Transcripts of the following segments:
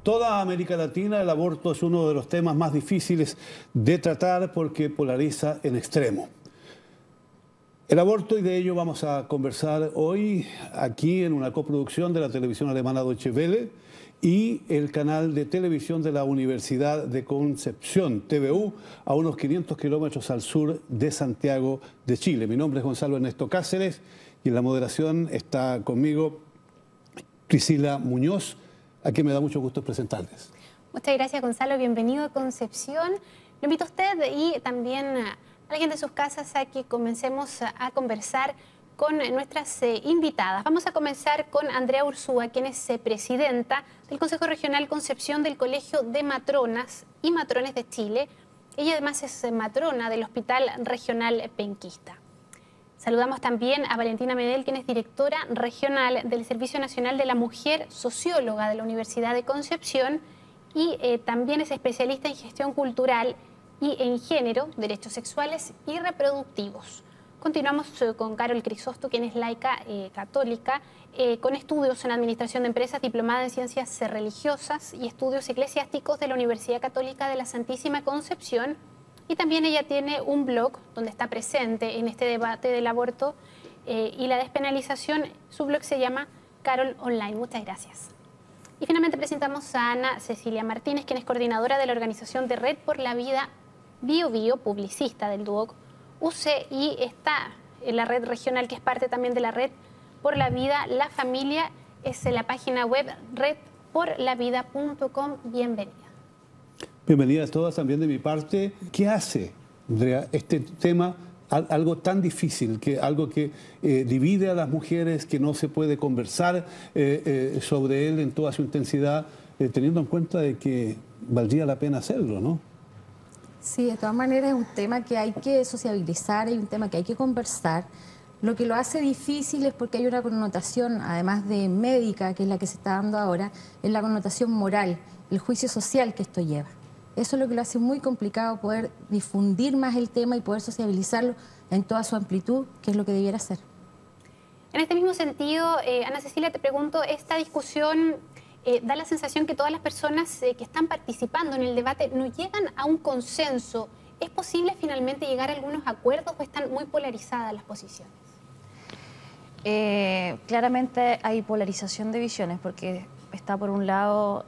toda América Latina el aborto es uno de los temas más difíciles de tratar porque polariza en extremo. El aborto, y de ello vamos a conversar hoy aquí en una coproducción de la televisión alemana Deutsche Welle y el canal de televisión de la Universidad de Concepción, TVU, a unos 500 kilómetros al sur de Santiago de Chile. Mi nombre es Gonzalo Ernesto Cáceres y en la moderación está conmigo Priscila Muñoz, a quien me da mucho gusto presentarles. Muchas gracias, Gonzalo. Bienvenido a Concepción. Lo invito a usted y también a alguien de sus casas a que comencemos a conversar con nuestras invitadas. Vamos a comenzar con Andrea Urzúa, quien es presidenta del Consejo Regional Concepción del Colegio de Matronas y Matrones de Chile. Ella además es matrona del Hospital Regional Penquista. Saludamos también a Valentina Medel, quien es directora regional del Servicio Nacional de la Mujer, socióloga de la Universidad de Concepción y también es especialista en gestión cultural y en género, derechos sexuales y reproductivos. Continuamos con Carol Crisosto, quien es laica católica, con estudios en Administración de Empresas, diplomada en Ciencias Religiosas y Estudios Eclesiásticos de la Universidad Católica de la Santísima Concepción. Y también ella tiene un blog donde está presente en este debate del aborto y la despenalización. Su blog se llama Carol Online. Muchas gracias. Y finalmente presentamos a Ana Cecilia Martínez, quien es coordinadora de la organización de Red por la Vida Bio Bio, publicista del DUOC UC, y está en la red regional, que es parte también de la Red por la Vida. La familia es en la página web redporlavida.com. Bienvenida. Bienvenidas todas también de mi parte. ¿Qué hace, Andrea, este tema, algo tan difícil, algo que divide a las mujeres, que no se puede conversar sobre él en toda su intensidad, teniendo en cuenta de que valdría la pena hacerlo, ¿no? Sí, de todas maneras es un tema que hay que sociabilizar, es un tema que hay que conversar. Lo que lo hace difícil es porque hay una connotación, además de médica, que es la que se está dando ahora, es la connotación moral, el juicio social que esto lleva. Eso es lo que lo hace muy complicado, poder difundir más el tema y poder sociabilizarlo en toda su amplitud, que es lo que debiera hacer. En este mismo sentido, Ana Cecilia, te pregunto, esta discusión da la sensación que todas las personas que están participando en el debate no llegan a un consenso. ¿Es posible finalmente llegar a algunos acuerdos o están muy polarizadas las posiciones? Claramente hay polarización de visiones porque está por un lado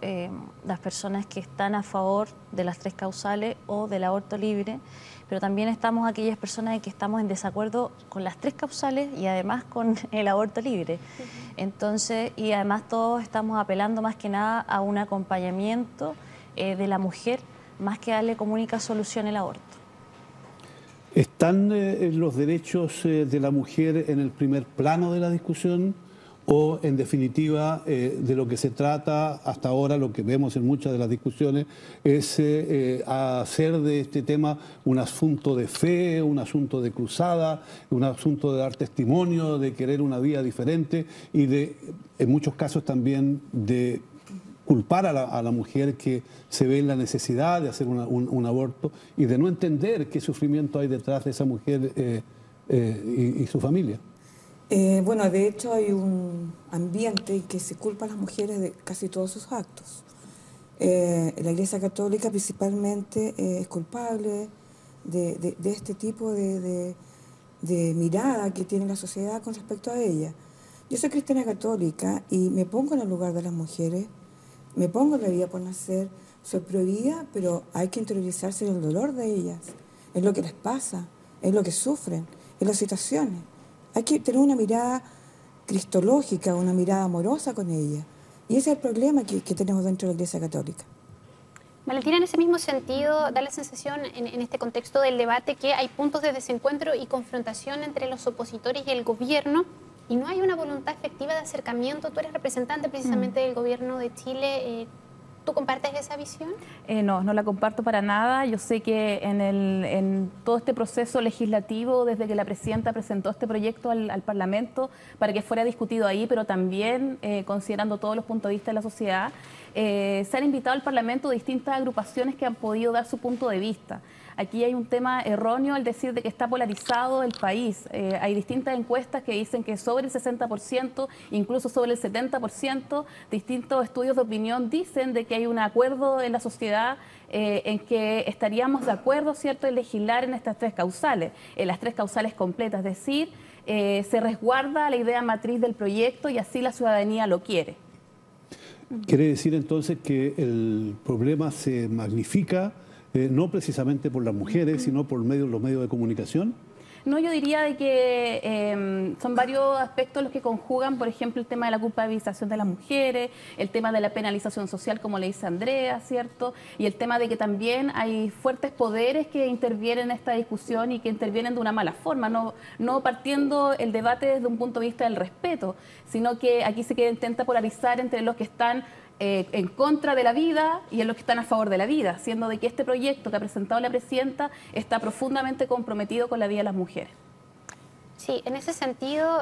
las personas que están a favor de las 3 causales o del aborto libre, pero también estamos aquellas personas que estamos en desacuerdo con las 3 causales y además con el aborto libre. Entonces, y además todos estamos apelando más que nada a un acompañamiento de la mujer, más que darle como única solución el aborto. ¿Están los derechos de la mujer en el primer plano de la discusión? ¿O, en definitiva, de lo que se trata hasta ahora, lo que vemos en muchas de las discusiones, es hacer de este tema un asunto de fe, un asunto de cruzada, un asunto de dar testimonio, de querer una vida diferente y de, en muchos casos también, de culpar a la mujer que se ve en la necesidad de hacer un aborto y de no entender qué sufrimiento hay detrás de esa mujer y su familia? Bueno, de hecho hay un ambiente en que se culpa a las mujeres de casi todos sus actos. La Iglesia Católica principalmente es culpable de este tipo de mirada que tiene la sociedad con respecto a ella. Yo soy cristiana católica y me pongo en el lugar de las mujeres, me pongo en la vida por nacer, soy prohibida, pero hay que interiorizarse en el dolor de ellas, en lo que les pasa, en lo que sufren, en las situaciones. Hay que tener una mirada cristológica, una mirada amorosa con ella. Y ese es el problema que tenemos dentro de la Iglesia Católica. Valentina, en ese mismo sentido, da la sensación en este contexto del debate que hay puntos de desencuentro y confrontación entre los opositores y el gobierno y no hay una voluntad efectiva de acercamiento. Tú eres representante precisamente del gobierno de Chile. ¿Tú compartes esa visión? No la comparto para nada. Yo sé que en todo este proceso legislativo, desde que la presidenta presentó este proyecto al Parlamento para que fuera discutido ahí, pero también considerando todos los puntos de vista de la sociedad, se han invitado al Parlamento distintas agrupaciones que han podido dar su punto de vista. aquí hay un tema erróneo al decir de que está polarizado el país. Hay distintas encuestas que dicen que sobre el 60%, incluso sobre el 70%, distintos estudios de opinión dicen de que hay un acuerdo en la sociedad en que estaríamos de acuerdo, ¿cierto?, en legislar en estas tres causales, en las tres causales completas, es decir, se resguarda la idea matriz del proyecto y así la ciudadanía lo quiere. Quiere decir entonces que el problema se magnifica no precisamente por las mujeres, sino por los medios de comunicación. No, yo diría de que son varios aspectos los que conjugan, por ejemplo, el tema de la culpabilización de las mujeres, el tema de la penalización social, como le dice Andrea, ¿cierto? Y el tema de que también hay fuertes poderes que intervienen en esta discusión y que intervienen de una mala forma, no partiendo el debate desde un punto de vista del respeto, sino que aquí se intenta polarizar entre los que están en contra de la vida y en los que están a favor de la vida, siendo de que este proyecto que ha presentado la presidenta está profundamente comprometido con la vida de las mujeres. Sí, en ese sentido,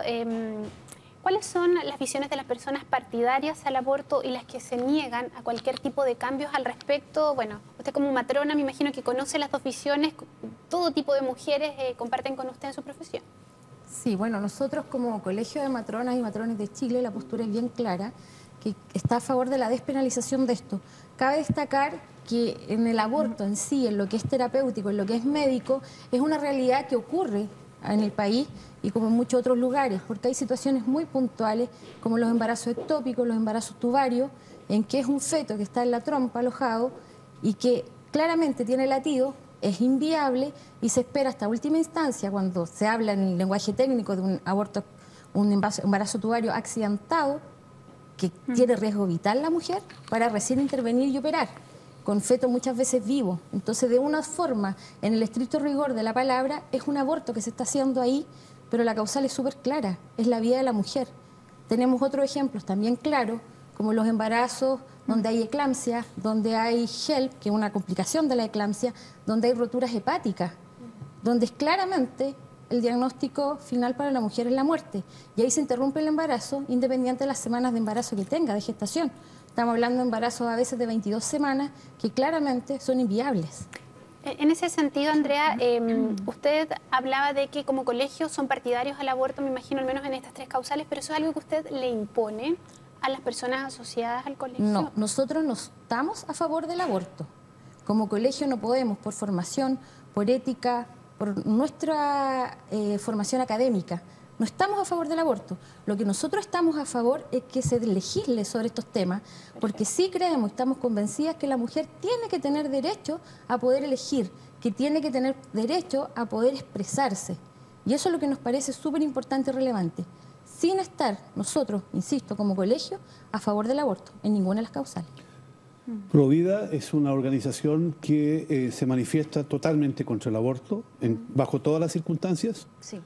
¿cuáles son las visiones de las personas partidarias al aborto y las que se niegan a cualquier tipo de cambios al respecto? Bueno, usted como matrona me imagino que conoce las dos visiones, todo tipo de mujeres comparten con usted en su profesión. Sí, bueno, nosotros como Colegio de Matronas y Matrones de Chile, la postura es bien clara, que está a favor de la despenalización de esto. Cabe destacar que en el aborto en sí, en lo que es terapéutico, en lo que es médico, es una realidad que ocurre en el país y como en muchos otros lugares, porque hay situaciones muy puntuales como los embarazos ectópicos, los embarazos tubarios, en que es un feto que está en la trompa alojado y que claramente tiene latido, es inviable y se espera hasta última instancia, cuando se habla en el lenguaje técnico de un aborto, un embarazo tubario accidentado, que tiene riesgo vital la mujer, para recién intervenir y operar, con feto muchas veces vivo. Entonces, de una forma, en el estricto rigor de la palabra, es un aborto que se está haciendo ahí, pero la causal es súper clara, es la vida de la mujer. Tenemos otros ejemplos también claros, como los embarazos donde hay eclampsia, donde hay HELP, que es una complicación de la eclampsia, donde hay roturas hepáticas, donde es claramente el diagnóstico final para la mujer es la muerte. Y ahí se interrumpe el embarazo, independiente de las semanas de embarazo que tenga, de gestación. Estamos hablando de embarazos a veces de 22 semanas, que claramente son inviables. En ese sentido, Andrea, usted hablaba de que como colegio son partidarios al aborto, me imagino, al menos en estas tres causales, pero ¿eso es algo que usted le impone a las personas asociadas al colegio? No, nosotros no estamos a favor del aborto. Como colegio no podemos, por formación, por ética, por nuestra formación académica, no estamos a favor del aborto. Lo que nosotros estamos a favor es que se legisle sobre estos temas, porque sí creemos, estamos convencidas que la mujer tiene que tener derecho a poder elegir, que tiene que tener derecho a poder expresarse. Y eso es lo que nos parece súper importante y relevante, sin estar nosotros, insisto, como colegio, a favor del aborto, en ninguna de las causales. Provida es una organización que se manifiesta totalmente contra el aborto, bajo todas las circunstancias. Sí.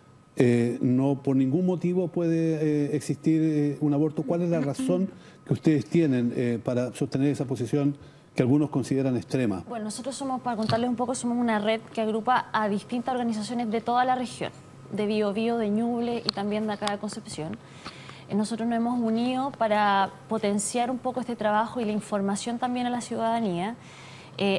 No por ningún motivo puede existir un aborto. ¿Cuál es la razón que ustedes tienen para sostener esa posición que algunos consideran extrema? Bueno, nosotros somos, para contarles un poco, somos una red que agrupa a distintas organizaciones de toda la región, de Biobío, de Ñuble y también de acá de Concepción. Nosotros nos hemos unido para potenciar un poco este trabajo y la información también a la ciudadanía.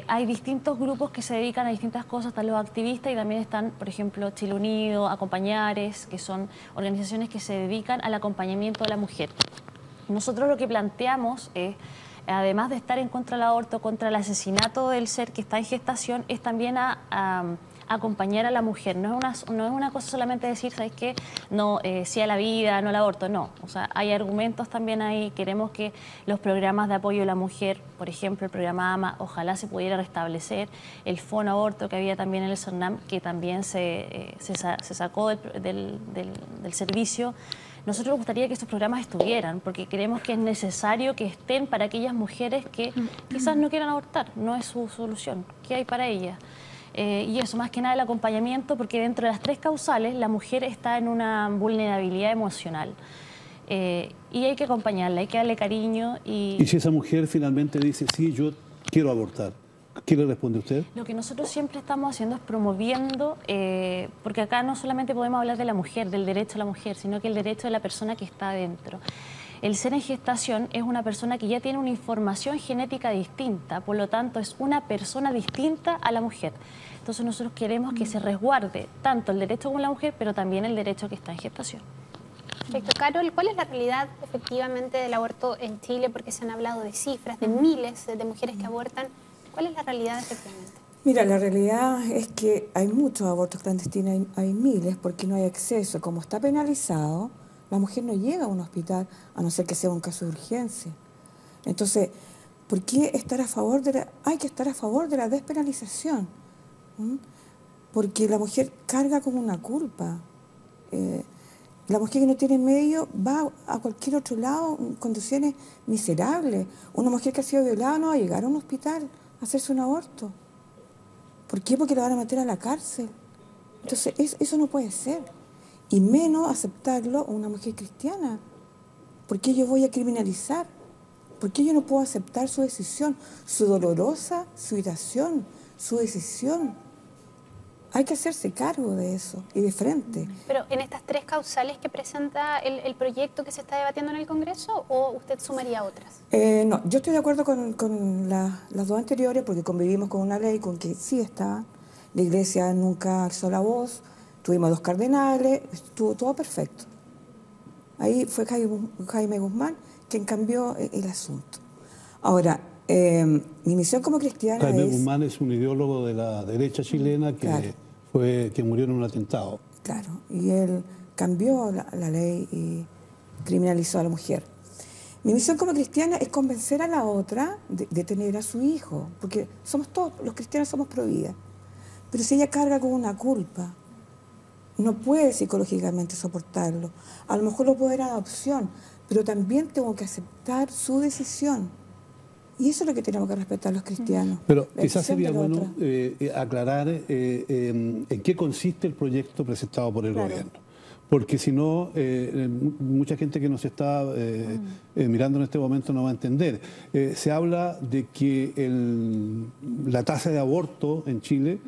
Hay distintos grupos que se dedican a distintas cosas, están los activistas y también están, por ejemplo, Chile Unido, Acompañares, que son organizaciones que se dedican al acompañamiento de la mujer. Nosotros lo que planteamos es, además de estar en contra del aborto, contra el asesinato del ser que está en gestación, es también acompañar a la mujer. No es una cosa solamente decir, ¿sabes qué? No, sí a la vida, no al aborto, no. O sea, hay argumentos también ahí. Queremos que los programas de apoyo a la mujer, por ejemplo, el programa AMA, ojalá se pudiera restablecer. El Fono Aborto que había también en el CERNAM, que también se sacó del servicio. Nosotros nos gustaría que estos programas estuvieran, porque creemos que es necesario que estén para aquellas mujeres que quizás no quieran abortar, no es su solución. ¿Qué hay para ellas? Y eso, más que nada el acompañamiento, porque dentro de las tres causales la mujer está en una vulnerabilidad emocional. Y hay que acompañarla, hay que darle cariño. ¿Y si esa mujer finalmente dice, sí, yo quiero abortar? ¿Qué le responde usted? Lo que nosotros siempre estamos haciendo es promoviendo, porque acá no solamente podemos hablar de la mujer, del derecho a la mujer, sino que el derecho de la persona que está adentro. El ser en gestación es una persona que ya tiene una información genética distinta, por lo tanto es una persona distinta a la mujer. Entonces nosotros queremos que se resguarde tanto el derecho como la mujer, pero también el derecho que está en gestación. Perfecto. Carol, ¿cuál es la realidad efectivamente del aborto en Chile? Porque se han hablado de cifras, de miles de mujeres que abortan. ¿Cuál es la realidad efectivamente? Mira, la realidad es que hay muchos abortos clandestinos, hay miles, porque no hay acceso. Como está penalizado, la mujer no llega a un hospital, a no ser que sea un caso de urgencia. Entonces, ¿por qué estar a favor de la...? Hay que estar a favor de la despenalización, porque la mujer carga con una culpa. La mujer que no tiene medio va a cualquier otro lado en condiciones miserables. Una mujer que ha sido violada no va a llegar a un hospital a hacerse un aborto. ¿Por qué? Porque la van a meter a la cárcel. Entonces, eso no puede ser. Y menos aceptarlo a una mujer cristiana. ¿Por qué yo voy a criminalizar? ¿Por qué yo no puedo aceptar su decisión? Su dolorosa situación, su decisión. Hay que hacerse cargo de eso y de frente. Pero en estas 3 causales que presenta el proyecto que se está debatiendo en el Congreso, ¿o usted sumaría otras? No, yo estoy de acuerdo con las 2 anteriores porque convivimos con una ley con que sí está. La Iglesia nunca alzó la voz, tuvimos 2 cardenales, estuvo todo perfecto. Ahí fue Jaime Guzmán quien cambió el asunto. Ahora, mi misión como cristiana Jaime Guzmán es un ideólogo de la derecha chilena que murió en un atentado. Claro, y él cambió la ley y criminalizó a la mujer. Mi misión como cristiana es convencer a la otra de tener a su hijo, porque somos todos, los cristianos somos pro vida. Pero si ella carga con una culpa, no puede psicológicamente soportarlo. A lo mejor lo puedo dar adopción, pero también tengo que aceptar su decisión. Y eso es lo que tenemos que respetar los cristianos. Pero quizás sería bueno aclarar en qué consiste el proyecto presentado por el gobierno. Porque si no, mucha gente que nos está mirando en este momento no va a entender. Se habla de que la tasa de aborto en Chile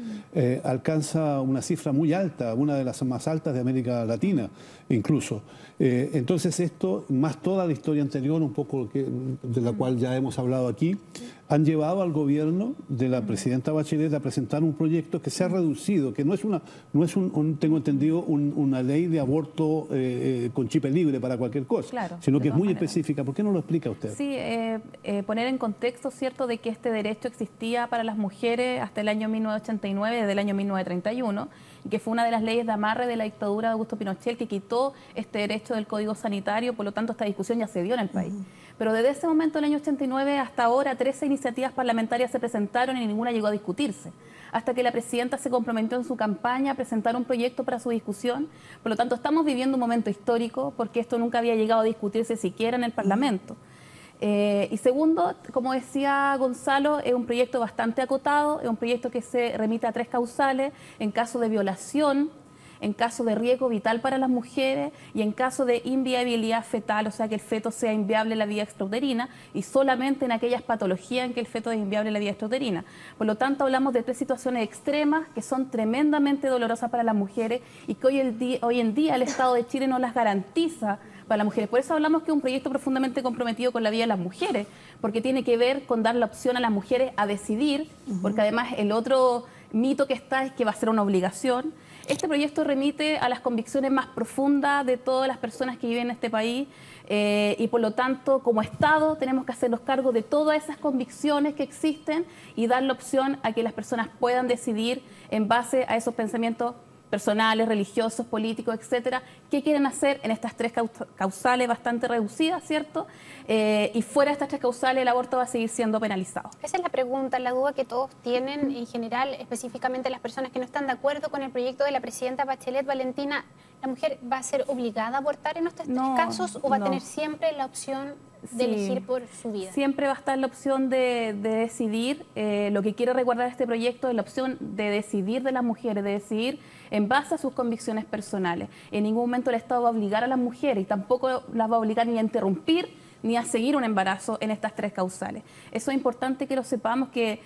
alcanza una cifra muy alta, una de las más altas de América Latina incluso. Entonces esto, más toda la historia anterior, un poco de la cual ya hemos hablado aquí, han llevado al gobierno de la presidenta Bachelet a presentar un proyecto que se ha reducido, que no es tengo entendido, una ley de aborto con chip libre para cualquier cosa, sino que es muy específica. ¿Por qué no lo explica usted? Sí, poner en contexto, ¿cierto?, de que este derecho existía para las mujeres hasta el año 1989, desde el año 1931, y que fue una de las leyes de amarre de la dictadura de Augusto Pinochet que quitó este derecho del Código Sanitario. Por lo tanto, esta discusión ya se dio en el país. Pero desde ese momento, el año 89, hasta ahora, 13 iniciativas parlamentarias se presentaron y ninguna llegó a discutirse, hasta que la presidenta se comprometió en su campaña a presentar un proyecto para su discusión. Por lo tanto, estamos viviendo un momento histórico porque esto nunca había llegado a discutirse siquiera en el Parlamento. Y segundo, como decía Gonzalo, es un proyecto bastante acotado, es un proyecto que se remite a 3 causales: en caso de violación, en caso de riesgo vital para las mujeres y en caso de inviabilidad fetal, o sea, que el feto sea inviable en la vía extrauterina, y solamente en aquellas patologías en que el feto es inviable en la vía extrauterina. Por lo tanto, hablamos de 3 situaciones extremas que son tremendamente dolorosas para las mujeres y que hoy en día el Estado de Chile no las garantiza para las mujeres. Por eso hablamos que es un proyecto profundamente comprometido con la vida de las mujeres, porque tiene que ver con dar la opción a las mujeres a decidir, porque además el otro mito que está es que va a ser una obligación. Este proyecto remite a las convicciones más profundas de todas las personas que viven en este país y por lo tanto, como Estado, tenemos que hacernos cargo de todas esas convicciones que existen y dar la opción a que las personas puedan decidir en base a esos pensamientos personales, religiosos, políticos, etcétera, qué quieren hacer en estas 3 causales bastante reducidas, ¿cierto? Y fuera de estas 3 causales el aborto va a seguir siendo penalizado. Esa es la pregunta, la duda que todos tienen en general, específicamente las personas que no están de acuerdo con el proyecto de la presidenta Bachelet. Valentina, ¿la mujer va a ser obligada a abortar en estos 3 casos o va a tener siempre la opción de elegir por su vida? Siempre va a estar la opción de decidir. Lo que quiere resguardar este proyecto es la opción de decidir de las mujeres, de decidir en base a sus convicciones personales. En ningún momento el Estado va a obligar a las mujeres y tampoco las va a obligar ni a interrumpir ni a seguir un embarazo en estas 3 causales. Eso es importante que lo sepamos, que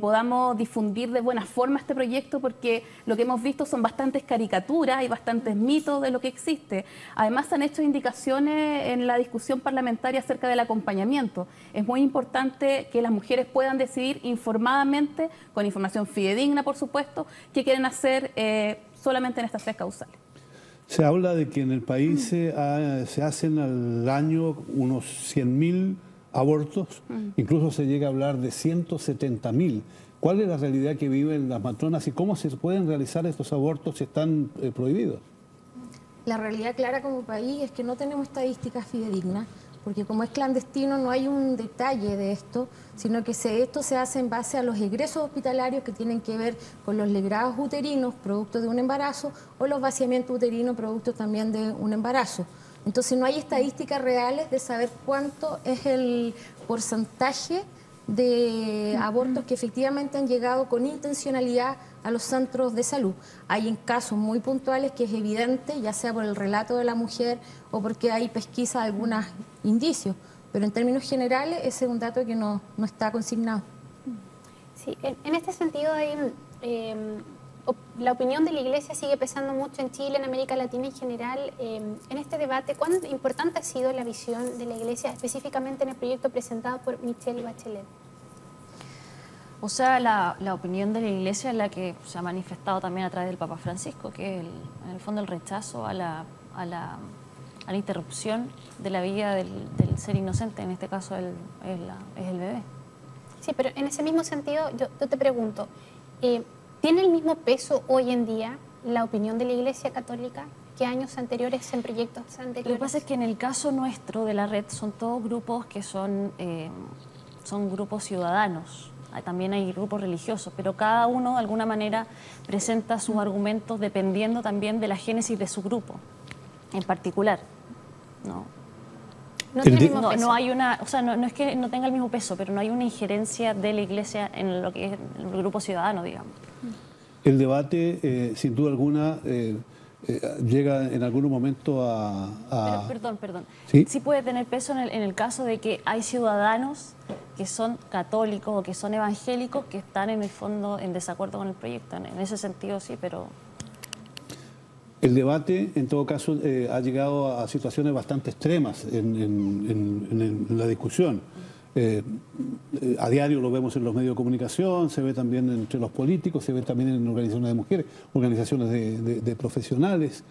podamos difundir de buena forma este proyecto, porque lo que hemos visto son bastantes caricaturas y bastantes mitos de lo que existe. Además, se han hecho indicaciones en la discusión parlamentaria acerca del acompañamiento. Es muy importante que las mujeres puedan decidir informadamente, con información fidedigna, por supuesto, qué quieren hacer solamente en estas 3 causales. Se habla de que en el país se hacen al año unos 100.000 abortos, incluso se llega a hablar de 170.000. ¿Cuál es la realidad que viven las matronas y cómo se pueden realizar estos abortos si están prohibidos? La realidad clara como país es que no tenemos estadísticas fidedignas, porque como es clandestino no hay un detalle de esto, sino que esto se hace en base a los egresos hospitalarios que tienen que ver con los legrados uterinos, producto de un embarazo, o los vaciamientos uterinos, producto también de un embarazo. Entonces no hay estadísticas reales de saber cuánto es el porcentaje de abortos que efectivamente han llegado con intencionalidad a los centros de salud. Hay en casos muy puntuales que es evidente, ya sea por el relato de la mujer o porque hay pesquisa de algunos indicios, pero en términos generales ese es un dato que no está consignado. Sí, en este sentido la opinión de la Iglesia sigue pesando mucho en Chile, en América Latina en general. En este debate, ¿cuán importante ha sido la visión de la Iglesia, específicamente en el proyecto presentado por Michelle Bachelet? O sea, la opinión de la Iglesia es la que se ha manifestado también a través del Papa Francisco, que es en el fondo el rechazo a la interrupción de la vida del ser inocente, en este caso es el bebé. Sí, pero en ese mismo sentido yo te pregunto, ¿tiene el mismo peso hoy en día la opinión de la Iglesia Católica que años anteriores en proyectos anteriores? Lo que pasa es que en el caso nuestro de la red son todos grupos que son grupos ciudadanos. También hay grupos religiosos, pero cada uno de alguna manera presenta sus argumentos dependiendo también de la génesis de su grupo en particular. No hay una, o sea, no es que no tenga el mismo peso, pero no hay una injerencia de la Iglesia en lo que es el grupo ciudadano, digamos. El debate, sin duda alguna, llega en algún momento a... Perdón. ¿Sí? Puede tener peso en el caso de que hay ciudadanos que son católicos o que son evangélicos que están en el fondo en desacuerdo con el proyecto. En ese sentido sí, pero... El debate, en todo caso, ha llegado a situaciones bastante extremas en la discusión. A diario lo vemos en los medios de comunicación, se ve también entre los políticos, se ve también en organizaciones de mujeres, organizaciones de profesionales.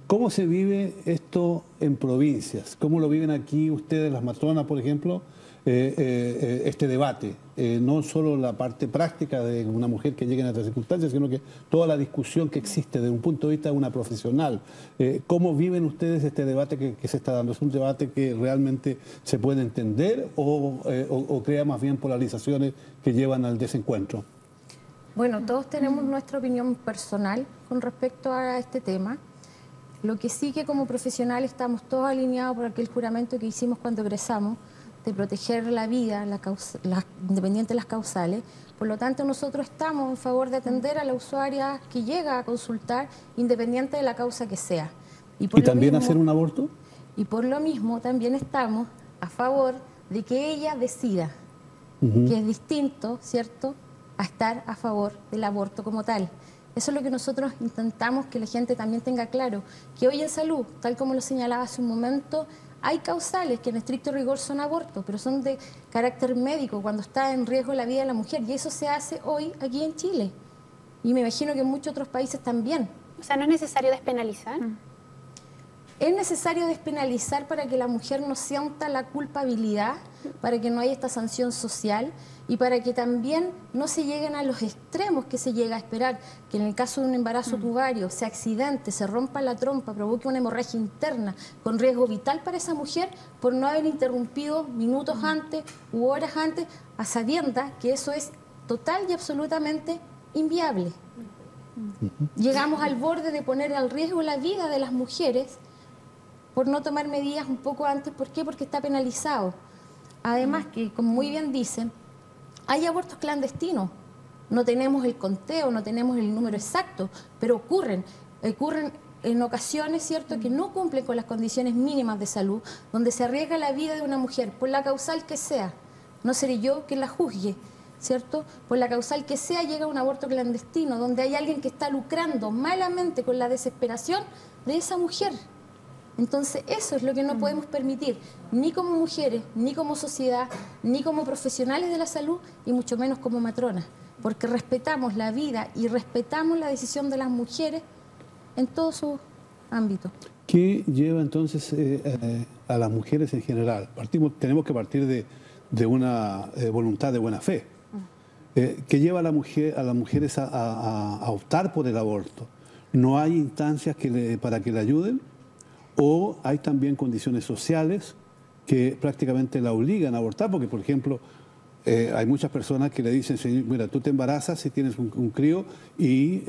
¿Cómo se vive esto en provincias? ¿Cómo lo viven aquí ustedes, las matronas, por ejemplo, este debate? No solo la parte práctica de una mujer que llegue en estas circunstancias, sino que toda la discusión que existe desde un punto de vista de una profesional. ¿Cómo viven ustedes este debate que se está dando? ¿Es un debate que realmente se puede entender o crea más bien polarizaciones que llevan al desencuentro? Bueno, todos tenemos nuestra opinión personal con respecto a este tema. Lo que sí que como profesional estamos todos alineados por aquel juramento que hicimos cuando egresamos, de proteger la vida, independiente de las causales. Por lo tanto, nosotros estamos en favor de atender a la usuaria que llega a consultar, independiente de la causa que sea. ¿Y también hacer un aborto? Y por lo mismo también estamos a favor de que ella decida, que es distinto, ¿cierto?, a estar a favor del aborto como tal. Eso es lo que nosotros intentamos que la gente también tenga claro, que hoy en salud, tal como lo señalaba hace un momento, hay causales que en estricto rigor son abortos, pero son de carácter médico, cuando está en riesgo la vida de la mujer, y eso se hace hoy aquí en Chile. Y me imagino que en muchos otros países también. O sea, ¿no es necesario despenalizar? Es necesario despenalizar para que la mujer no sienta la culpabilidad, para que no haya esta sanción social y para que también no se lleguen a los extremos que se llega a esperar, que en el caso de un embarazo tubario se accidente, se rompa la trompa, provoque una hemorragia interna con riesgo vital para esa mujer por no haber interrumpido minutos antes u horas antes, a sabiendas que eso es total y absolutamente inviable. Llegamos al borde de poner al riesgo la vida de las mujeres por no tomar medidas un poco antes. ¿Por qué? Porque está penalizado. Además que, como muy bien dicen, hay abortos clandestinos. No tenemos el conteo, no tenemos el número exacto, pero ocurren en ocasiones, ¿cierto?, que no cumplen con las condiciones mínimas de salud, donde se arriesga la vida de una mujer, por la causal que sea. No seré yo quien la juzgue, ¿cierto? Por la causal que sea llega un aborto clandestino, donde hay alguien que está lucrando malamente con la desesperación de esa mujer. Entonces eso es lo que no podemos permitir, ni como mujeres, ni como sociedad, ni como profesionales de la salud, y mucho menos como matronas, porque respetamos la vida y respetamos la decisión de las mujeres en todos sus ámbitos. ¿Qué lleva entonces a las mujeres en general? Tenemos que partir de una voluntad de buena fe. ¿Qué lleva a las mujeres a optar por el aborto? ¿No hay instancias para que le ayuden? ¿O hay también condiciones sociales que prácticamente la obligan a abortar? Porque, por ejemplo, hay muchas personas que le dicen, mira, tú te embarazas si tienes un crío y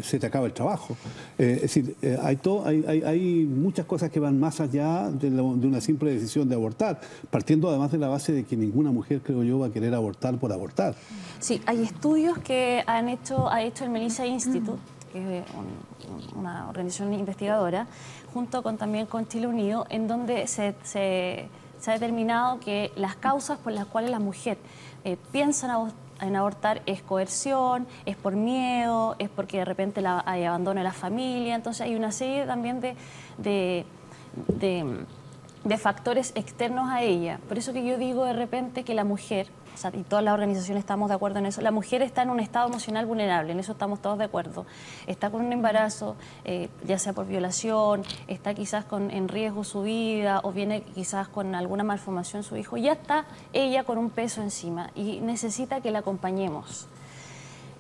se te acaba el trabajo. Es decir, hay muchas cosas que van más allá de una simple decisión de abortar, partiendo además de la base de que ninguna mujer, creo yo, va a querer abortar por abortar. Sí, hay estudios que ha hecho el Melissa Institute, que es una organización investigadora, junto también con Chile Unido, en donde se ha determinado que las causas por las cuales las mujeres piensan en abortar es coerción, es por miedo, es porque de repente hay abandono de la familia. Entonces hay una serie también de factores externos a ella. Por eso que yo digo de repente que la mujer, o sea, y todas las organizaciones estamos de acuerdo en eso, la mujer está en un estado emocional vulnerable, en eso estamos todos de acuerdo. Está con un embarazo, ya sea por violación, está quizás en riesgo su vida, o viene quizás con alguna malformación su hijo, ya está ella con un peso encima y necesita que la acompañemos.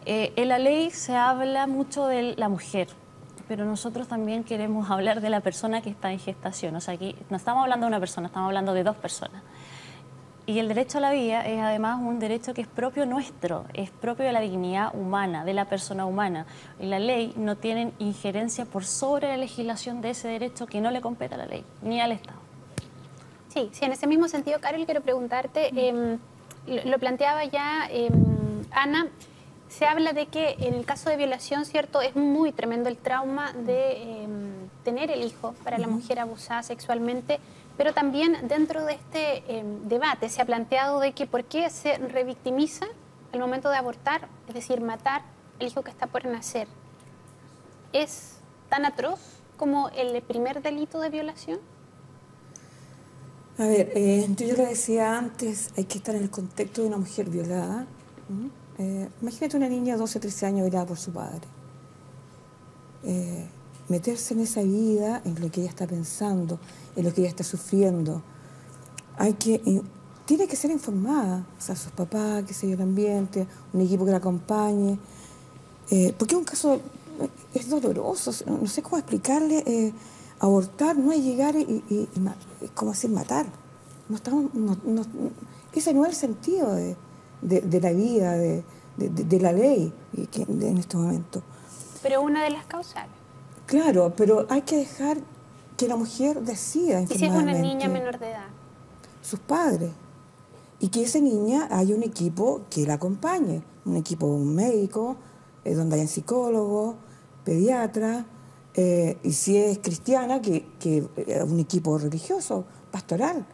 En la ley se habla mucho de la mujer, pero nosotros también queremos hablar de la persona que está en gestación. O sea, aquí no estamos hablando de una persona, estamos hablando de dos personas. Y el derecho a la vida es además un derecho que es propio nuestro, es propio de la dignidad humana, de la persona humana. Y la ley no tiene injerencia por sobre la legislación de ese derecho que no le compete a la ley, ni al Estado. Sí, en ese mismo sentido, Carol, quiero preguntarte, lo planteaba ya Ana, se habla de que en el caso de violación, ¿cierto?, es muy tremendo el trauma de tener el hijo para la mujer abusada sexualmente, pero también dentro de este debate se ha planteado de que por qué se revictimiza al momento de abortar, es decir, matar al hijo que está por nacer. ¿Es tan atroz como el primer delito de violación? A ver, yo lo decía antes, hay que estar en el contexto de una mujer violada. Imagínate una niña de 12 o 13 años violada por su padre. Meterse en esa vida, en lo que ella está pensando, en lo que ella está sufriendo. Tiene que ser informada, o sea, sus papás, qué sé yo, el ambiente, un equipo que la acompañe. Porque es un caso, es doloroso, no sé cómo explicarle. Abortar no es llegar y como decir, matar. Ese no es el sentido de la vida, de la ley en este momento. Pero una de las causales. Claro, pero hay que dejar que la mujer decida informadamente. ¿Y si es una niña menor de edad? Sus padres. Y que esa niña haya un equipo que la acompañe, un equipo, un médico, donde hayan psicólogos, pediatras, y si es cristiana, que un equipo religioso, pastoral.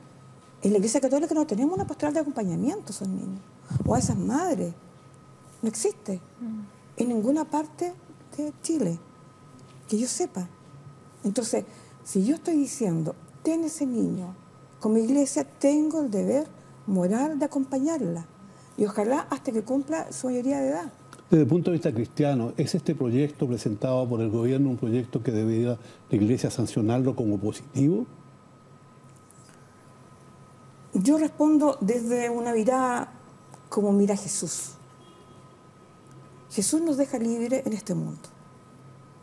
En la Iglesia Católica no tenemos una pastoral de acompañamiento a esos niños, o a esas madres. No existe en ninguna parte de Chile, que yo sepa. Entonces, si yo estoy diciendo, ten ese niño, como iglesia tengo el deber moral de acompañarla, y ojalá hasta que cumpla su mayoría de edad. Desde el punto de vista cristiano, ¿es este proyecto presentado por el gobierno un proyecto que debería la iglesia sancionarlo como positivo? Yo respondo desde una mirada como mira Jesús. Jesús nos deja libre en este mundo,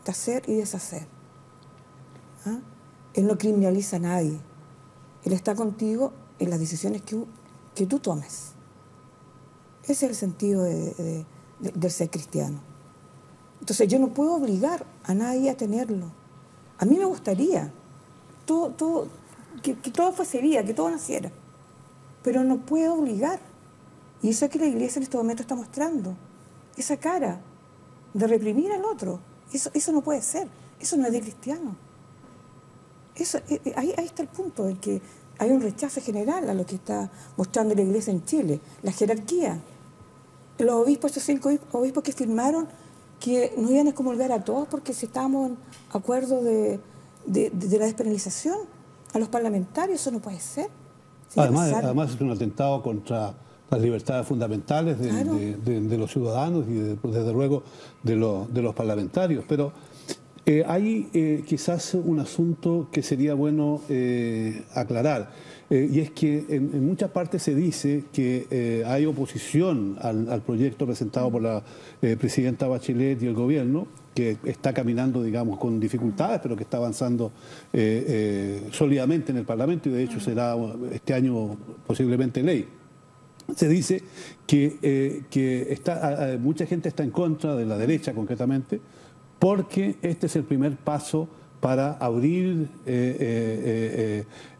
de hacer y deshacer. Él no criminaliza a nadie. Él está contigo en las decisiones que tú tomes. Ese es el sentido del ser cristiano. Entonces yo no puedo obligar a nadie a tenerlo. A mí me gustaría que todo fuese vida, que todo naciera. Pero no puedo obligar. Y eso es que la iglesia en este momento está mostrando. Esa cara de reprimir al otro. Eso no puede ser. Eso no es de cristiano. Eso, ahí está el punto, en que hay un rechazo general a lo que está mostrando la Iglesia en Chile, la jerarquía. Los obispos, estos 5 obispos que firmaron que nos iban a excomulgar a todos porque si estábamos en acuerdo de la despenalización a los parlamentarios, eso no puede ser. Además es un atentado contra las libertades fundamentales de los ciudadanos y desde luego de los parlamentarios. Pero hay quizás un asunto que sería bueno aclarar, y es que en muchas partes se dice que hay oposición al proyecto presentado por la presidenta Bachelet y el gobierno, que está caminando, digamos, con dificultades, pero que está avanzando sólidamente en el Parlamento y de hecho será este año posiblemente ley. Se dice que mucha gente está en contra de la derecha concretamente, porque este es el primer paso para abrir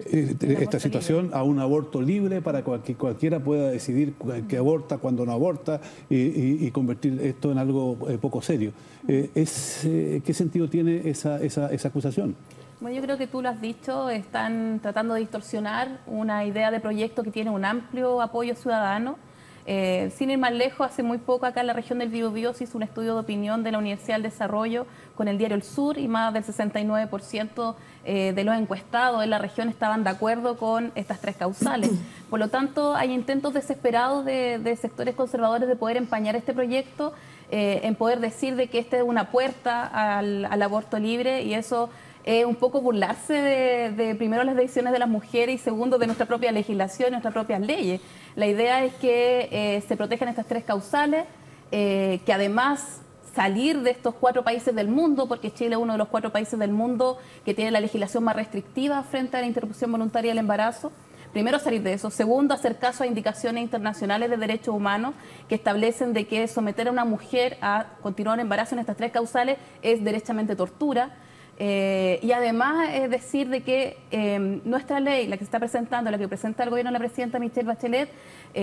esta situación a un aborto libre, para que cualquiera pueda decidir que aborta, cuando no aborta, y convertir esto en algo poco serio. ¿Qué sentido tiene esa acusación? Bueno, yo creo que tú lo has dicho, están tratando de distorsionar una idea de proyecto que tiene un amplio apoyo ciudadano. Sin ir más lejos, hace muy poco acá en la región del Biobío se hizo un estudio de opinión de la Universidad del Desarrollo con el diario El Sur y más del 69% de los encuestados en la región estaban de acuerdo con estas 3 causales. Por lo tanto, hay intentos desesperados de sectores conservadores de poder empañar este proyecto, en poder decir de que esta es una puerta al aborto libre, y eso es un poco burlarse de primero las decisiones de las mujeres y segundo de nuestra propia legislación y nuestras propias leyes. La idea es que se protejan estas 3 causales, que además salir de estos 4 países del mundo, porque Chile es uno de los 4 países del mundo que tiene la legislación más restrictiva frente a la interrupción voluntaria del embarazo. Primero, salir de eso. Segundo, hacer caso a indicaciones internacionales de derechos humanos que establecen de que someter a una mujer a continuar un embarazo en estas 3 causales es derechamente tortura. Y además decir de que nuestra ley, la que se está presentando, la que presenta el gobierno de la presidenta Michelle Bachelet,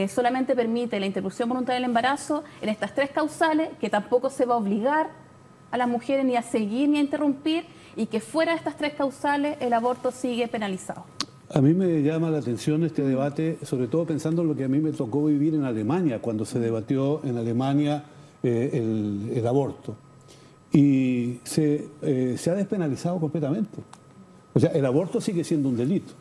solamente permite la interrupción voluntaria del embarazo en estas 3 causales, que tampoco se va a obligar a las mujeres ni a seguir ni a interrumpir, y que fuera de estas 3 causales el aborto sigue penalizado. A mí me llama la atención este debate, sobre todo pensando en lo que a mí me tocó vivir en Alemania, cuando se debatió en Alemania el aborto. Y se ha despenalizado completamente. O sea, el aborto sigue siendo un delito,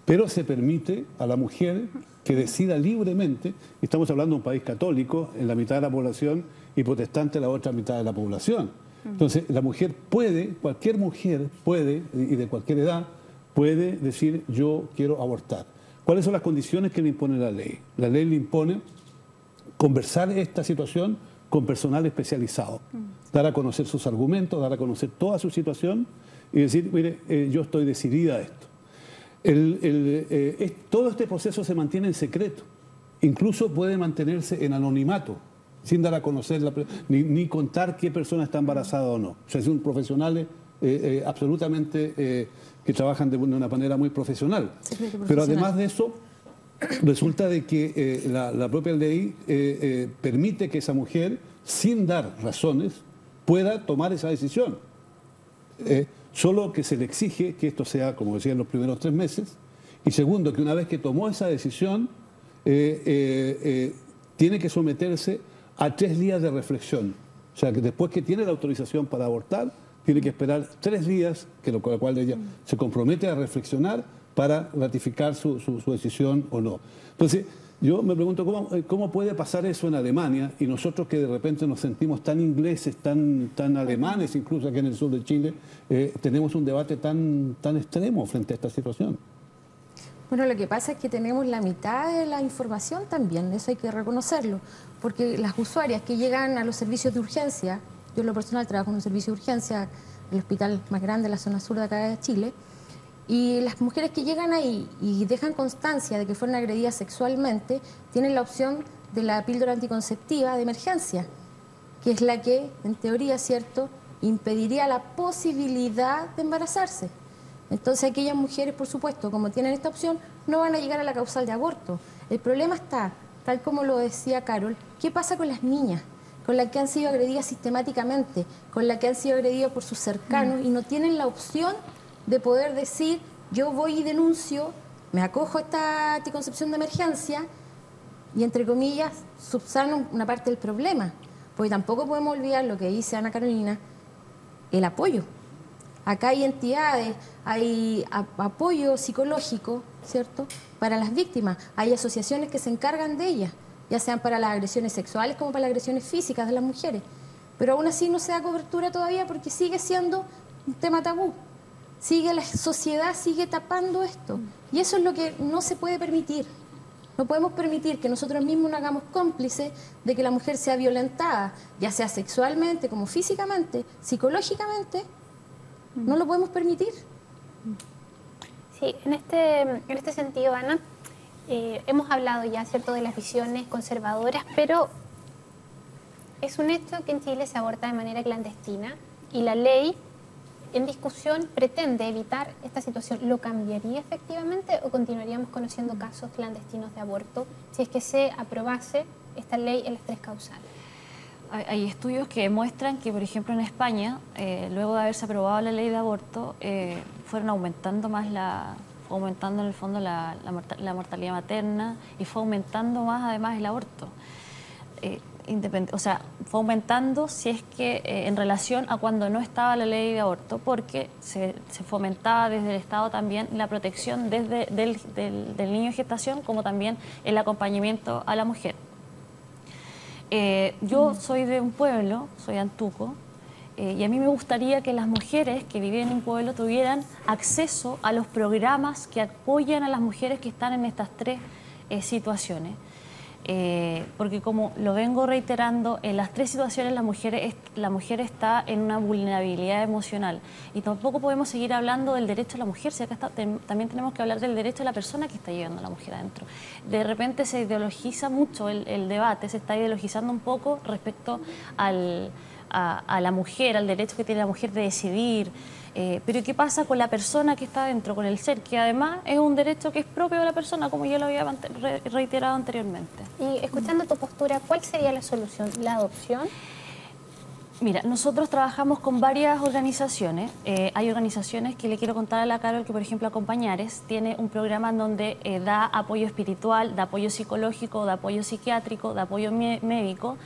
pero se permite a la mujer que decida libremente, y estamos hablando de un país católico, en la mitad de la población, y protestante en la otra mitad de la población. Entonces, la mujer puede, cualquier mujer puede, y de cualquier edad, puede decir, yo quiero abortar. ¿Cuáles son las condiciones que le impone la ley? La ley le impone conversar esta situación con personal especializado, dar a conocer sus argumentos, dar a conocer toda su situación y decir, mire, yo estoy decidida a esto. Todo este proceso se mantiene en secreto, incluso puede mantenerse en anonimato, sin dar a conocer, ni contar qué persona está embarazada o no. O sea, son profesionales absolutamente que trabajan de una manera muy profesional. Pero además de eso, resulta de que la propia ley permite que esa mujer, sin dar razones, pueda tomar esa decisión. Solo que se le exige que esto sea, como decía, en los primeros 3 meses. Y segundo, que una vez que tomó esa decisión, tiene que someterse a 3 días de reflexión. O sea, que después que tiene la autorización para abortar, tiene que esperar 3 días, con lo cual ella se compromete a reflexionar para ratificar su decisión o no. Entonces, yo me pregunto cómo puede pasar eso en Alemania y nosotros que de repente nos sentimos tan ingleses, tan alemanes, incluso aquí en el sur de Chile, tenemos un debate tan extremo frente a esta situación. Bueno, lo que pasa es que tenemos la mitad de la información también, eso hay que reconocerlo, porque las usuarias que llegan a los servicios de urgencia, yo en lo personal trabajo en un servicio de urgencia, el hospital más grande de la zona sur de acá de Chile, y las mujeres que llegan ahí y dejan constancia de que fueron agredidas sexualmente, tienen la opción de la píldora anticonceptiva de emergencia, que es la que, en teoría, ¿cierto?, impediría la posibilidad de embarazarse. Entonces aquellas mujeres, por supuesto, como tienen esta opción, no van a llegar a la causal de aborto. El problema está, tal como lo decía Carol, ¿qué pasa con las niñas? con las que han sido agredidas sistemáticamente, con las que han sido agredidas por sus cercanos y no tienen la opción de poder decir, yo voy y denuncio, me acojo a esta anticoncepción de emergencia y, entre comillas, subsano una parte del problema. Porque tampoco podemos olvidar lo que dice Ana Carolina, el apoyo. Acá hay entidades, hay apoyo psicológico, ¿cierto?, para las víctimas. Hay asociaciones que se encargan de ellas, ya sean para las agresiones sexuales como para las agresiones físicas de las mujeres. Pero aún así no se da cobertura todavía porque sigue siendo un tema tabú. La sociedad sigue tapando esto. Y eso es lo que no se puede permitir. No podemos permitir que nosotros mismos nos hagamos cómplices de que la mujer sea violentada, ya sea sexualmente, como físicamente, psicológicamente. No lo podemos permitir. Sí, en este sentido, Ana, hemos hablado ya, ¿cierto?, de las visiones conservadoras, pero es un hecho que en Chile se aborta de manera clandestina y la ley en discusión pretende evitar esta situación. ¿Lo cambiaría efectivamente o continuaríamos conociendo casos clandestinos de aborto si es que se aprobase esta ley en las 3 causales? Hay estudios que muestran que, por ejemplo, en España, luego de haberse aprobado la ley de aborto, fueron aumentando más fue aumentando en el fondo la mortalidad materna y fue aumentando más además el aborto. O sea, fue aumentando si es que en relación a cuando no estaba la ley de aborto, porque se fomentaba desde el Estado también la protección desde del niño en gestación, como también el acompañamiento a la mujer. Yo soy de un pueblo, soy de Antuco, y a mí me gustaría que las mujeres que viven en un pueblo tuvieran acceso a los programas que apoyan a las mujeres que están en estas 3 situaciones. Porque como lo vengo reiterando, en las 3 situaciones la mujer está en una vulnerabilidad emocional y tampoco podemos seguir hablando del derecho a la mujer, si acá también tenemos que hablar del derecho a la persona que está llevando a la mujer adentro. De repente se ideologiza mucho el debate, se está ideologizando un poco respecto a la mujer, al derecho que tiene la mujer de decidir. Pero ¿qué pasa con la persona que está dentro, con el ser, que además es un derecho que es propio de la persona, como yo lo había reiterado anteriormente? Y escuchando tu postura, ¿cuál sería la solución? ¿La adopción? Mira, nosotros trabajamos con varias organizaciones. Hay organizaciones que le quiero contar a la Carol que, por ejemplo, Acompañares tiene un programa en donde da apoyo espiritual, da apoyo psicológico, da apoyo psiquiátrico, da apoyo médico.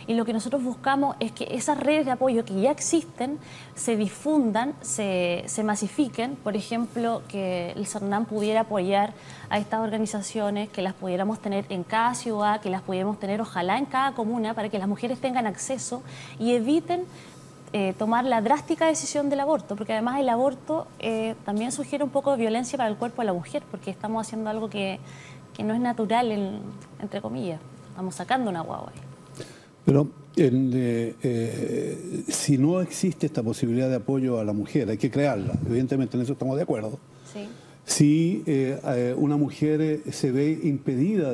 Y lo que nosotros buscamos es que esas redes de apoyo que ya existen se difundan, se masifiquen. Por ejemplo, que el CERNAM pudiera apoyar a estas organizaciones, que las pudiéramos tener en cada ciudad, que las pudiéramos tener ojalá en cada comuna, para que las mujeres tengan acceso y eviten tomar la drástica decisión del aborto, porque además el aborto también sugiere un poco de violencia para el cuerpo de la mujer, porque estamos haciendo algo que no es natural, entre comillas. Estamos sacando una guagua ahí. Pero si no existe esta posibilidad de apoyo a la mujer, hay que crearla. Evidentemente en eso estamos de acuerdo. Sí. Si una mujer se ve impedida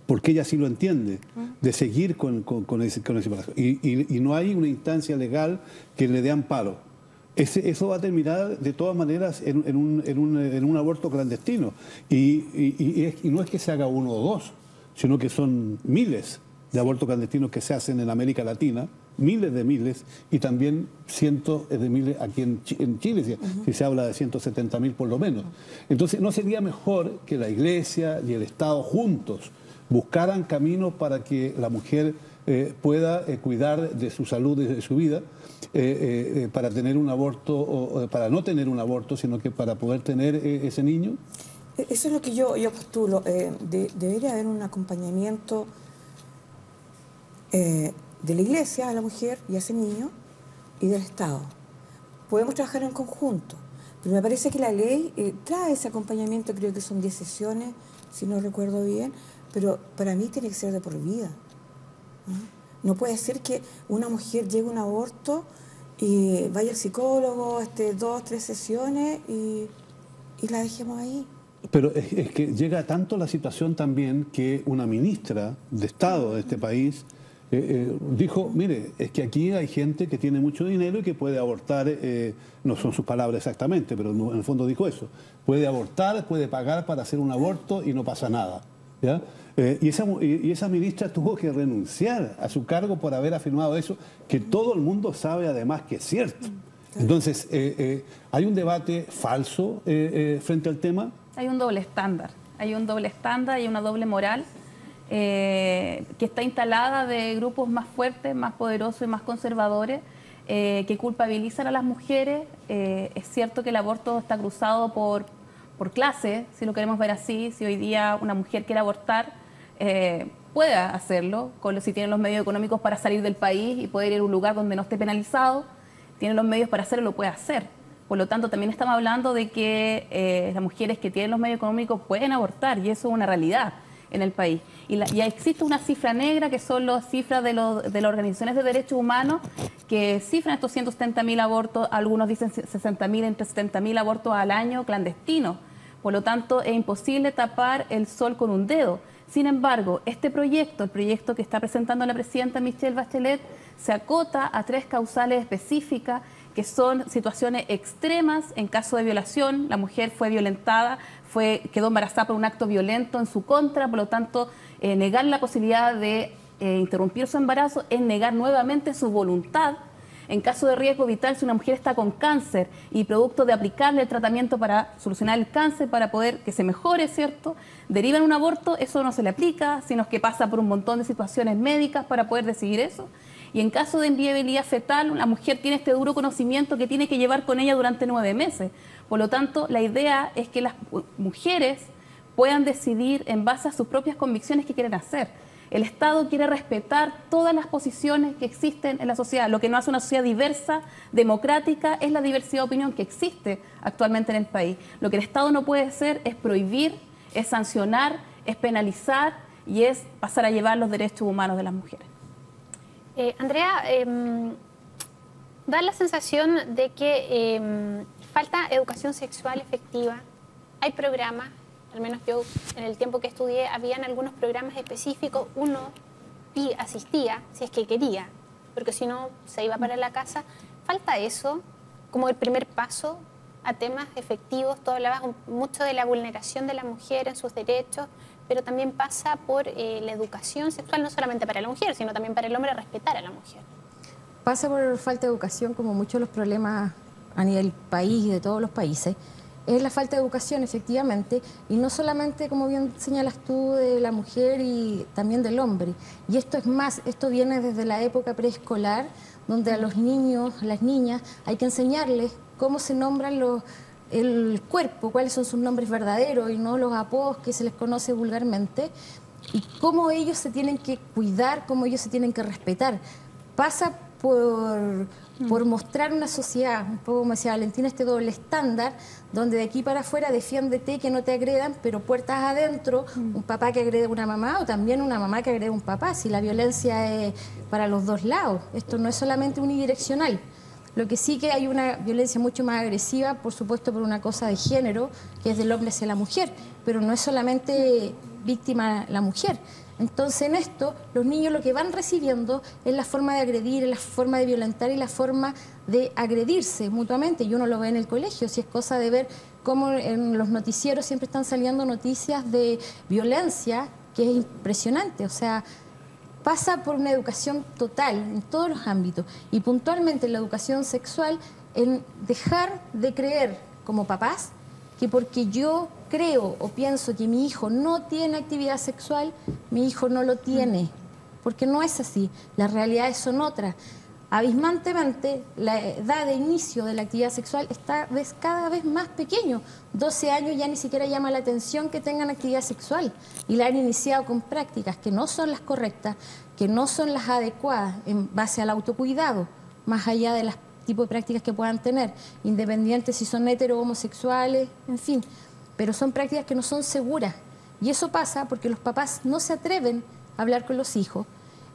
porque ella sí lo entiende, de seguir con ese embarazo, y no hay una instancia legal que le dé amparo, eso va a terminar de todas maneras en un aborto clandestino. Y no es que se haga 1 o 2, sino que son miles de abortos clandestinos que se hacen en América Latina, miles, y también cientos de miles aquí en Chile, si se habla de 170.000 por lo menos. Entonces, ¿no sería mejor que la Iglesia y el Estado juntos buscaran caminos para que la mujer pueda cuidar de su salud y de su vida, para tener un aborto, o para no tener un aborto, sino que para poder tener ese niño? Eso es lo que yo postulo. Debería haber un acompañamiento de la Iglesia a la mujer y a ese niño y del Estado. Podemos trabajar en conjunto, pero me parece que la ley trae ese acompañamiento. Creo que son 10 sesiones, si no recuerdo bien, pero para mí tiene que ser de por vida. No puede ser que una mujer llegue a un aborto y vaya al psicólogo, 2, 3 sesiones y la dejemos ahí. Pero es que llega tanto la situación también que una ministra de Estado de este país dijo, mire, es que aquí hay gente que tiene mucho dinero y que puede abortar, no son sus palabras exactamente, pero en el fondo dijo eso, puede abortar, puede pagar para hacer un aborto y no pasa nada. ¿ya? Y esa ministra tuvo que renunciar a su cargo por haber afirmado eso, que todo el mundo sabe además que es cierto. Entonces, ¿hay un debate falso frente al tema? Hay un doble estándar. Hay un doble estándar y una doble moral que está instalada de grupos más fuertes, más poderosos y más conservadores que culpabilizan a las mujeres. Es cierto que el aborto está cruzado por clase, si lo queremos ver así. Si hoy día una mujer quiere abortar, puede hacerlo, si tiene los medios económicos para salir del país y poder ir a un lugar donde no esté penalizado, tiene los medios para hacerlo, lo puede hacer. Por lo tanto, también estamos hablando de que las mujeres que tienen los medios económicos pueden abortar, y eso es una realidad en el país. Y ya existe una cifra negra, que son las cifras de las organizaciones de derechos humanos, que cifran estos 170.000 abortos, algunos dicen 60.000, entre 70.000 abortos al año clandestinos. Por lo tanto, es imposible tapar el sol con un dedo. Sin embargo, este proyecto, el proyecto que está presentando la presidenta Michelle Bachelet, se acota a 3 causales específicas, que son situaciones extremas en caso de violación. La mujer fue violentada, quedó embarazada por un acto violento en su contra, por lo tanto, negar la posibilidad de interrumpir su embarazo es negar nuevamente su voluntad. En caso de riesgo vital, si una mujer está con cáncer y producto de aplicarle el tratamiento para solucionar el cáncer, para poder que se mejore, ¿cierto?, deriva en un aborto, eso no se le aplica, sino que pasa por un montón de situaciones médicas para poder decidir eso. Y en caso de inviabilidad fetal, la mujer tiene este duro conocimiento que tiene que llevar con ella durante 9 meses. Por lo tanto, la idea es que las mujeres puedan decidir en base a sus propias convicciones qué quieren hacer. El Estado quiere respetar todas las posiciones que existen en la sociedad. Lo que no hace una sociedad diversa, democrática, es la diversidad de opinión que existe actualmente en el país. Lo que el Estado no puede hacer es prohibir, es sancionar, es penalizar y es pasar a llevar los derechos humanos de las mujeres. Andrea, da la sensación de que falta educación sexual efectiva. Hay programas, al menos yo en el tiempo que estudié, habían algunos programas específicos. Uno asistía si es que quería, porque si no se iba para la casa. Falta eso como el primer paso a temas efectivos. Tú hablabas mucho de la vulneración de la mujer en sus derechos, pero también pasa por la educación sexual, no solamente para la mujer, sino también para el hombre, respetar a la mujer. Pasa por falta de educación, como muchos de los problemas a nivel país y de todos los países. Es la falta de educación, efectivamente, y no solamente, como bien señalas tú, de la mujer y también del hombre. Y esto es más, esto viene desde la época preescolar, donde a los niños, a las niñas, hay que enseñarles cómo se nombran el cuerpo, cuáles son sus nombres verdaderos y no los apodos que se les conoce vulgarmente, y cómo ellos se tienen que cuidar, cómo ellos se tienen que respetar. Pasa por mostrar una sociedad, un poco como decía Valentina, este doble estándar, donde de aquí para afuera defiéndete que no te agredan, pero puertas adentro, un papá que agrede a una mamá o también una mamá que agrede a un papá, si la violencia es para los dos lados. Esto no es solamente unidireccional. Lo que sí que hay una violencia mucho más agresiva, por supuesto, por una cosa de género, que es del hombre hacia la mujer, pero no es solamente víctima la mujer. Entonces, en esto, los niños lo que van recibiendo es la forma de agredir, es la forma de violentar y la forma de agredirse mutuamente. Y uno lo ve en el colegio, si es cosa de ver cómo en los noticieros siempre están saliendo noticias de violencia, que es impresionante. O sea, pasa por una educación total en todos los ámbitos y puntualmente en la educación sexual, en dejar de creer como papás que porque yo creo o pienso que mi hijo no tiene actividad sexual, mi hijo no lo tiene, porque no es así, las realidades son otras. Abismantemente, la edad de inicio de la actividad sexual está cada vez más pequeño. 12 años ya ni siquiera llama la atención que tengan actividad sexual y la han iniciado con prácticas que no son las correctas, que no son las adecuadas en base al autocuidado, más allá de los tipos de prácticas que puedan tener, independientes si son hetero o homosexuales, en fin. Pero son prácticas que no son seguras. Y eso pasa porque los papás no se atreven a hablar con los hijos.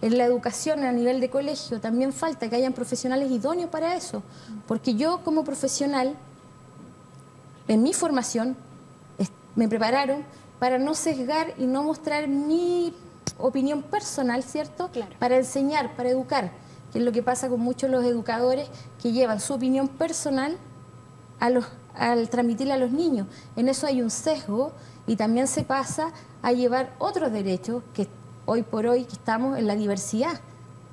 En la educación a nivel de colegio también falta que hayan profesionales idóneos para eso. Porque yo como profesional, en mi formación, me prepararon para no sesgar y no mostrar mi opinión personal, ¿cierto? Claro. Para enseñar, para educar, que es lo que pasa con muchos de los educadores que llevan su opinión personal a al transmitirle a los niños. En eso hay un sesgo y también se pasa a llevar otros derechos que hoy por hoy estamos en la diversidad.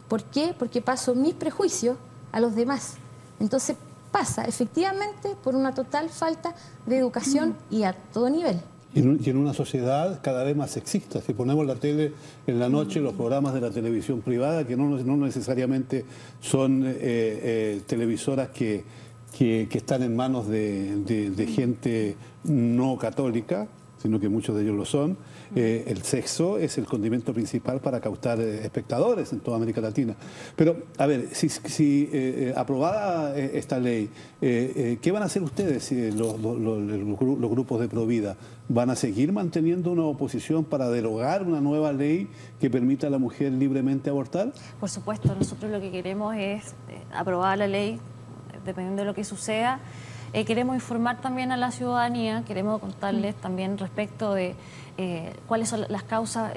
¿Por qué? Porque paso mis prejuicios a los demás. Entonces pasa efectivamente por una total falta de educación y a todo nivel. Y en una sociedad cada vez más sexista. Si ponemos la tele en la noche, los programas de la televisión privada, que no necesariamente son televisoras que están en manos de gente no católica, sino que muchos de ellos lo son, el sexo es el condimento principal para captar espectadores en toda América Latina. Pero, a ver, si aprobada esta ley, ¿qué van a hacer ustedes, los grupos de Provida? ¿Van a seguir manteniendo una oposición para derogar una nueva ley que permita a la mujer libremente abortar? Por supuesto, nosotros lo que queremos es aprobar la ley, dependiendo de lo que suceda. Queremos informar también a la ciudadanía, queremos contarles también respecto de cuáles son las causas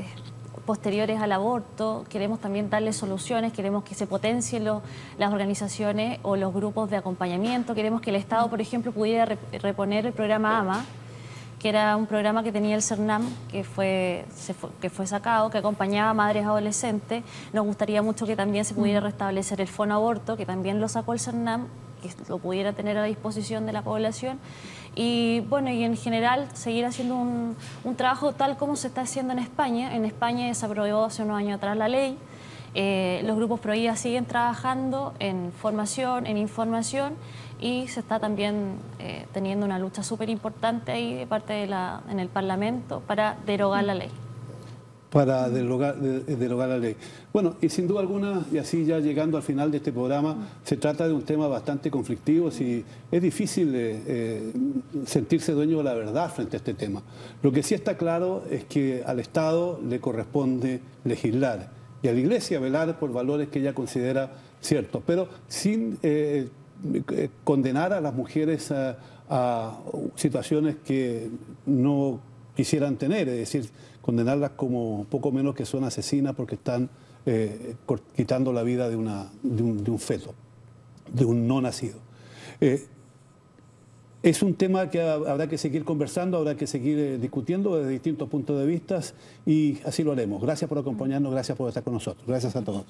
posteriores al aborto, queremos también darles soluciones, queremos que se potencien las organizaciones o los grupos de acompañamiento, queremos que el Estado, por ejemplo, pudiera reponer el programa AMA, que era un programa que tenía el CERNAM, que fue sacado, que acompañaba a madres adolescentes. Nos gustaría mucho que también se pudiera restablecer el Fonoaborto, que también lo sacó el CERNAM, que lo pudiera tener a la disposición de la población. Y bueno, y en general seguir haciendo un trabajo tal como se está haciendo en España. En España se aprobó hace unos años atrás la ley. Los grupos Provida siguen trabajando en formación, en información, y se está también teniendo una lucha súper importante ahí de parte en el Parlamento para derogar la ley. Para derogar la ley. Bueno, y sin duda alguna, y así ya llegando al final de este programa, se trata de un tema bastante conflictivo. Si es difícil sentirse dueño de la verdad frente a este tema. Lo que sí está claro es que al Estado le corresponde legislar y a la Iglesia velar por valores que ella considera ciertos, pero sin condenar a las mujeres a situaciones que no quisieran tener, es decir, condenarlas como poco menos que son asesinas porque están quitando la vida de un feto, de un no nacido. Es un tema que habrá que seguir conversando, habrá que seguir discutiendo desde distintos puntos de vista y así lo haremos. Gracias por acompañarnos, gracias por estar con nosotros. Gracias a todos.